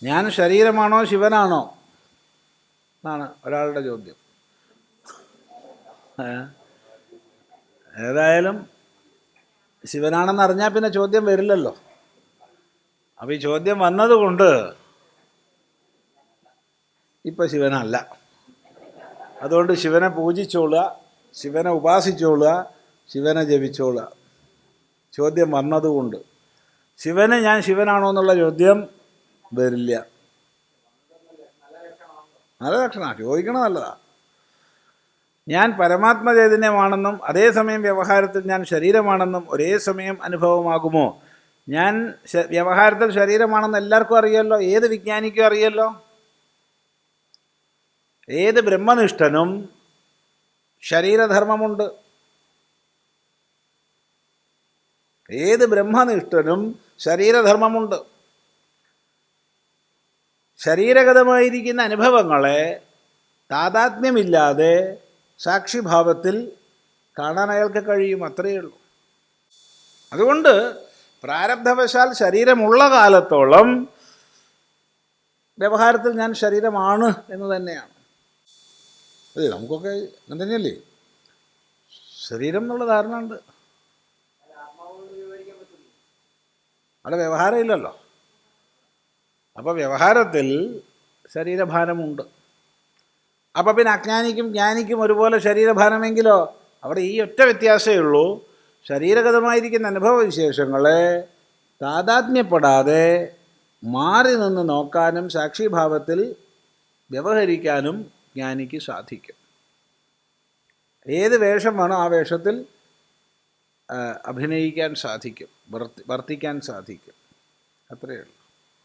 ഞാൻ ശരീരമാണോ ശിവനാണോ എന്നാണ് ഒരാളുടെ ചോദ്യം. ഏതായാലും ശിവനാണെന്ന് അറിഞ്ഞാൽ പിന്നെ ചോദ്യം വരില്ലല്ലോ. അപ്പോൾ ഈ ചോദ്യം വന്നതുകൊണ്ട് ഇപ്പം ശിവനല്ല. അതുകൊണ്ട് ശിവനെ പൂജിച്ചോളുക, ശിവനെ ഉപാസിച്ചോളുക, ശിവനെ ജപിച്ചോളുക. ചോദ്യം വന്നതുകൊണ്ട് ശിവന് ഞാൻ ശിവനാണോ എന്നുള്ള ചോദ്യം വരില്ല. നല്ല ലക്ഷണമാണ്, ചോദിക്കണം, നല്ലതാണ്. ഞാൻ പരമാത്മചൈതന്യമാണെന്നും അതേസമയം വ്യവഹാരത്തിൽ ഞാൻ ശരീരമാണെന്നും ഒരേ സമയം അനുഭവമാകുമോ? ഞാൻ വ്യവഹാരത്തിൽ ശരീരമാണെന്ന് എല്ലാവർക്കും അറിയാമല്ലോ, ഏത് വിജ്ഞാനിക്കും അറിയാമല്ലോ. ഏത് ബ്രഹ്മനിഷ്ഠനും ശരീരധർമ്മമുണ്ട്. ഏത് ബ്രഹ്മനിഷ്ഠനും ശരീരധർമ്മമുണ്ട്. ശരീരഗതമായിരിക്കുന്ന അനുഭവങ്ങളെ താതാത്മ്യമില്ലാതെ സാക്ഷിഭാവത്തിൽ കാണാൻ അയാൾക്ക് കഴിയും, അത്രയേ ഉള്ളൂ. അതുകൊണ്ട് പ്രാരബ്ധവശാൽ ശരീരമുള്ള കാലത്തോളം വ്യവഹാരത്തിൽ ഞാൻ ശരീരമാണ് എന്ന് തന്നെയാണ്. അതെ, നമുക്കൊക്കെ അങ്ങനെ തന്നെയല്ലേ, ശരീരം എന്നുള്ള ധാരണ ഉണ്ട്. അവിടെ വ്യവഹാരമില്ലല്ലോ. അപ്പോൾ വ്യവഹാരത്തിൽ ശരീരഭാരമുണ്ട്. അപ്പോൾ പിന്നെ അജ്ഞാനിക്കും ജ്ഞാനിക്കും ഒരുപോലെ ശരീരഭാരമെങ്കിലോ അവിടെ ഈ ഒറ്റ വ്യത്യാസമേ ഉള്ളൂ. ശരീരഗതമായിരിക്കുന്ന അനുഭവവിശേഷങ്ങളെ താതാത്മ്യപ്പെടാതെ മാറി നിന്ന് നോക്കാനും സാക്ഷിഭാവത്തിൽ വ്യവഹരിക്കാനും ജ്ഞാനിക്ക് സാധിക്കും. ഏത് വേഷം വേണോ ആ വേഷത്തിൽ അഭിനയിക്കാൻ സാധിക്കും, വർത്തിക്കാൻ സാധിക്കും, അത്രയേ ഉള്ളൂ.